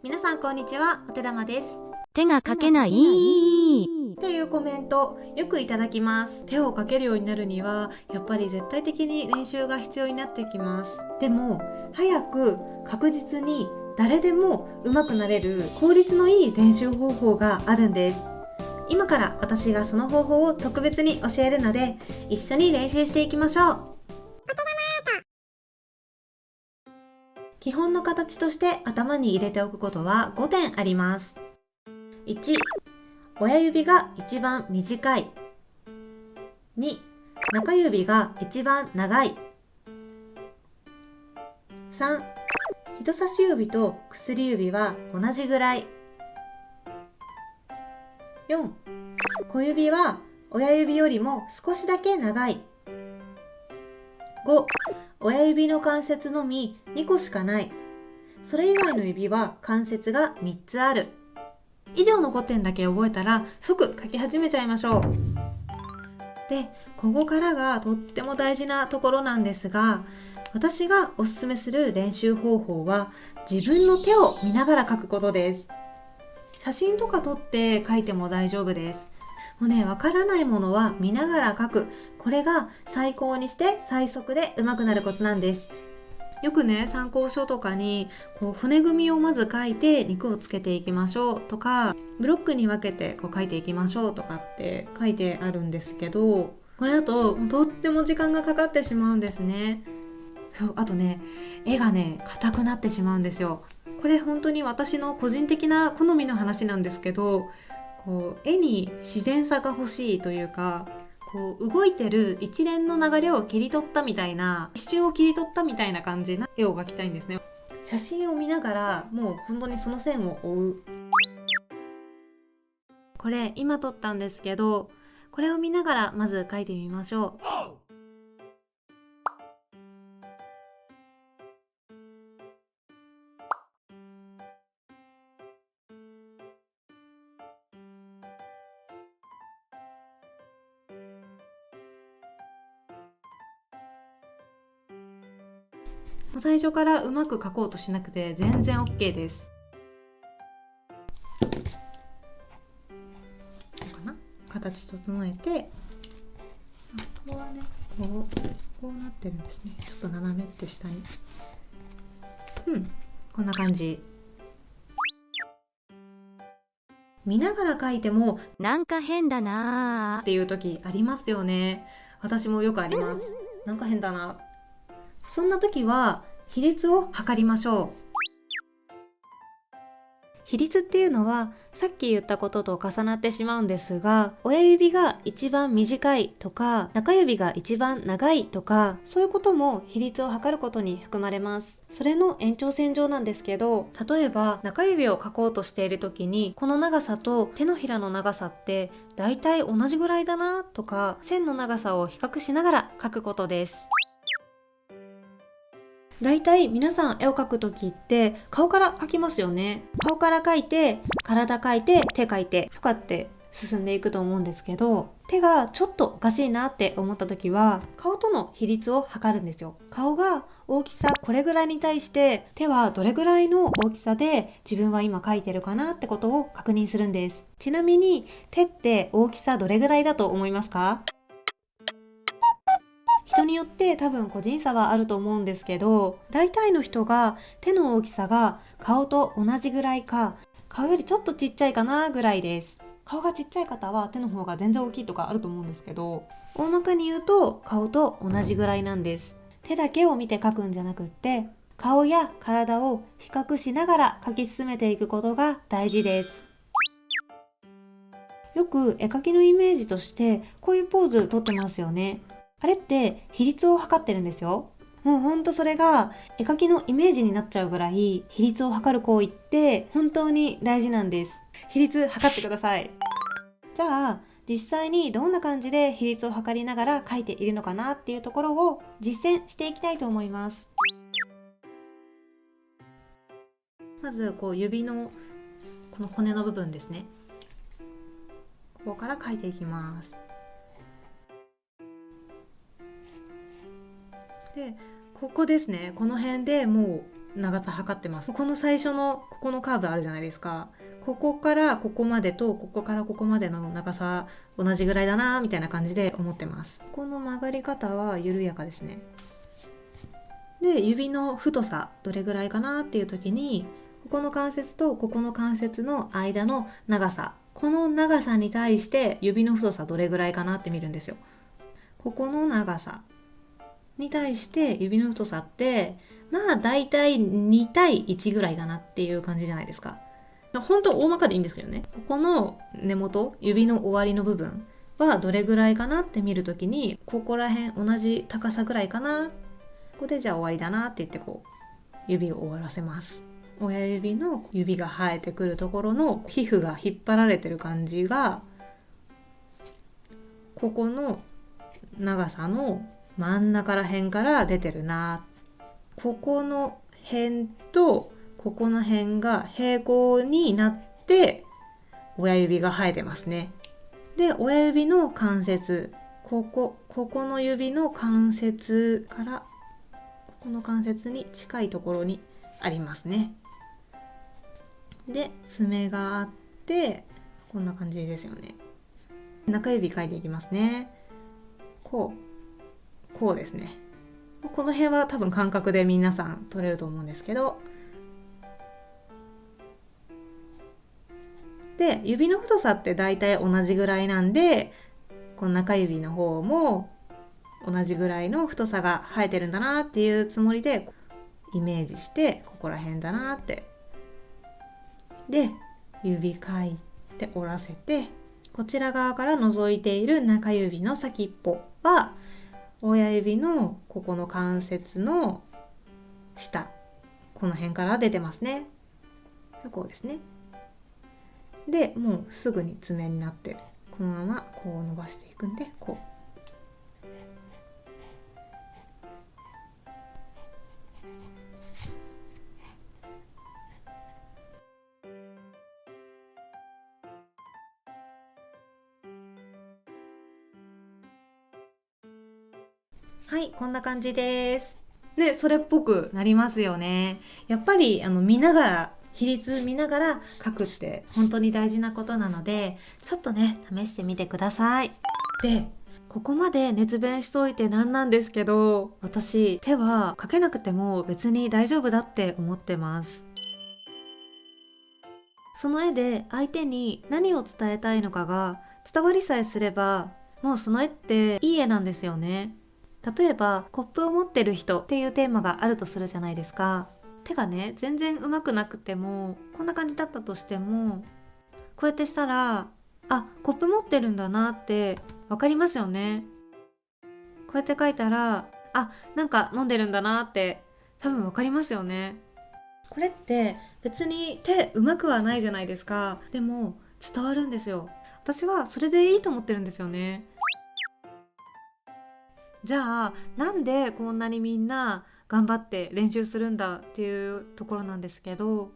皆さんこんにちは、お手玉です。手がかけないっていうコメントよくいただきます。手をかけるようになるにはやっぱり絶対的に練習が必要になってきます。でも早く確実に誰でも上手くなれる効率のいい練習方法があるんです。今から私がその方法を特別に教えるので一緒に練習していきましょう。基本の形として頭に入れておくことは5点あります。1、親指が一番短い。2、中指が一番長い。3、人差し指と薬指は同じぐらい。4、小指は親指よりも少しだけ長い。5、親指の関節のみ2個しかない。それ以外の指は関節が3つある。以上の5点だけ覚えたら即書き始めちゃいましょう。で、ここからがとっても大事なところなんですが、私がおすすめする練習方法は自分の手を見ながら書くことです。写真とか撮って書いても大丈夫です。もうね、わからないものは見ながら書く。これが最高にして最速で上手くなるコツなんです。よくね、参考書とかに骨組みをまず書いて肉をつけていきましょうとか、ブロックに分けて書いていきましょうとかって書いてあるんですけど、これだととっても時間がかかってしまうんですね。あとね、絵がね硬くなってしまうんですよ。これ本当に私の個人的な好みの話なんですけど、絵に自然さが欲しいというか、動いてる一連の流れを切り取ったみたいな、一瞬を切り取ったみたいな感じな絵を描きたいんですね。写真を見ながらもう本当にその線を追う。これ今撮ったんですけど、これを見ながらまず描いてみましょう。最初からうまく描こうとしなくて全然 OK です。形整えて、ここはねこうなってるんですね。ちょっと斜めって下に、こんな感じ。見ながら描いてもなんか変だなっていう時ありますよね。私もよくあります。なんか変だな。そんな時は比率を測りましょう。比率っていうのはさっき言ったことと重なってしまうんですが、親指が一番短いとか中指が一番長いとか、そういうことも比率を測ることに含まれます。それの延長線上なんですけど、例えば中指を描こうとしている時に、この長さと手のひらの長さってだいたい同じぐらいだなとか、線の長さを比較しながら描くことです。だいたい皆さん絵を描くときって顔から描きますよね。顔から描いて、体描いて、手描いてとかって進んでいくと思うんですけど、手がちょっとおかしいなって思ったときは顔との比率を測るんですよ。顔が大きさこれぐらいに対して手はどれぐらいの大きさで自分は今描いてるかなってことを確認するんです。ちなみに手って大きさどれぐらいだと思いますか？人によって多分個人差はあると思うんですけど、大体の人が手の大きさが顔と同じぐらいか、顔よりちょっとちっちゃいかなぐらいです。顔がちっちゃい方は手の方が全然大きいとかあると思うんですけど、大まかに言うと顔と同じぐらいなんです。手だけを見て描くんじゃなくって、顔や体を比較しながら描き進めていくことが大事です。よく絵描きのイメージとしてこういうポーズとってますよね。あれって比率を測ってるんですよ。もうほんとそれが絵描きのイメージになっちゃうぐらい、比率を測る行為って本当に大事なんです。比率測ってください。じゃあ実際にどんな感じで比率を測りながら描いているのかなっていうところを実践していきたいと思います。まず指のこの骨の部分ですね。ここから描いていきます。で、ここですね。この辺でもう長さ測ってます。この最初のここのカーブあるじゃないですか。ここからここまでとここからここまでの長さ同じぐらいだなみたいな感じで思ってます。この曲がり方は緩やかですね。で、指の太さどれぐらいかなっていう時に、ここの関節とここの関節の間の長さ、この長さに対して指の太さどれぐらいかなって見るんですよ。ここの長さに対して指の太さってまあだいたい2対1ぐらいかなっていう感じじゃないですか。本当大まかでいいんですけどね。ここの根元、指の終わりの部分はどれぐらいかなって見るときに、ここら辺同じ高さぐらいかな、ここでじゃあ終わりだなって言ってこう指を終わらせます。親指の指が生えてくるところの皮膚が引っ張られてる感じが、ここの長さの真ん中ら辺から出てるな。ここの辺とここの辺が平行になって親指が生えてますね。で、親指の関節、ここの指の関節からこの関節に近いところにありますね。で、爪があってこんな感じですよね。中指書いていきますね。こうですね。この辺は多分感覚で皆さん取れると思うんですけど、で、指の太さって大体同じぐらいなんで、この中指の方も同じぐらいの太さが生えてるんだなっていうつもりでイメージして、ここら辺だなって。で、指書いて折らせて、こちら側から覗いている中指の先っぽは親指のここの関節の下、この辺から出てますね。こうですね。で、もうすぐに爪になって、このままこう伸ばしていくんで、こう。はい、こんな感じです。で、それっぽくなりますよね。やっぱり見ながら、比率見ながら書くって本当に大事なことなので、ちょっとね、試してみてください。で、ここまで熱弁しといてなんですけど、私、手は書けなくても別に大丈夫だって思ってます。その絵で相手に何を伝えたいのかが伝わりさえすれば、もうその絵っていい絵なんですよね。例えばコップを持ってる人っていうテーマがあるとするじゃないですか。手がね全然上手くなくても、こんな感じだったとしても、こうやってしたら、あ、コップ持ってるんだなってわかりますよね。こうやって書いたら、あ、なんか飲んでるんだなって多分わかりますよね。これって別に手上手くはないじゃないですか。でも伝わるんですよ。私はそれでいいと思ってるんですよね。じゃあなんでこんなにみんな頑張って練習するんだっていうところなんですけど、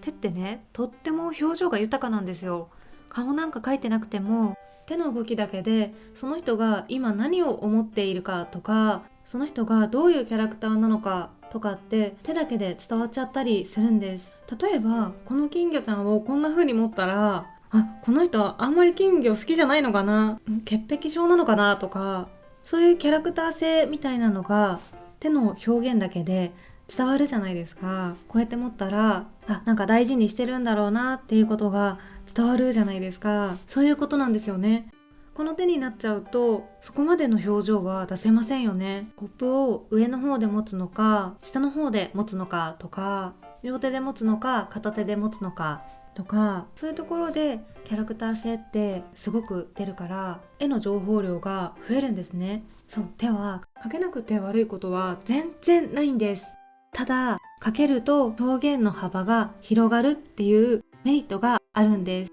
手ってねとっても表情が豊かなんですよ。顔なんか描いてなくても手の動きだけでその人が今何を思っているかとか、その人がどういうキャラクターなのかとかって手だけで伝わっちゃったりするんです。例えばこの金魚ちゃんをこんな風に持ったら、あ、この人はあんまり金魚好きじゃないのかな、潔癖症なのかなとか、そういうキャラクター性みたいなのが手の表現だけで伝わるじゃないですか。こうやって持ったら、あ、なんか大事にしてるんだろうなっていうことが伝わるじゃないですか。そういうことなんですよね。この手になっちゃうとそこまでの表情は出せませんよね。コップを上の方で持つのか下の方で持つのかとか、両手で持つのか片手で持つのかとか、そういうところでキャラクター性ってすごく出るから、絵の情報量が増えるんですね。そう、手は描けなくて悪いことは全然ないんです。ただ描けると表現の幅が広がるっていうメリットがあるんです。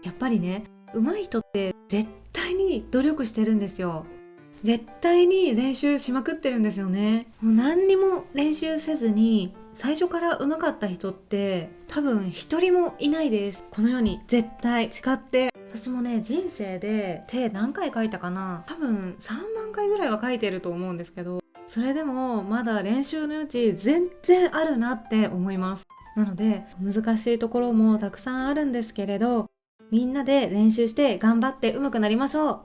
やっぱりね、上手い人って絶対に努力してるんですよ。絶対に練習しまくってるんですよね。もう何にも練習せずに最初から上手かった人って多分一人もいないです。この世に絶対。誓って。私もね、人生で手何回描いたかな、多分3万回ぐらいは描いてると思うんですけど、それでもまだ練習の余地全然あるなって思います。なので難しいところもたくさんあるんですけれど、みんなで練習して頑張って上手くなりましょう。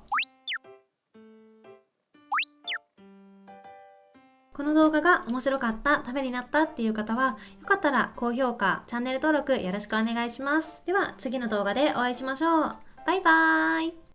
この動画が面白かった、ためになったっていう方は、よかったら高評価、チャンネル登録よろしくお願いします。では次の動画でお会いしましょう。バイバーイ。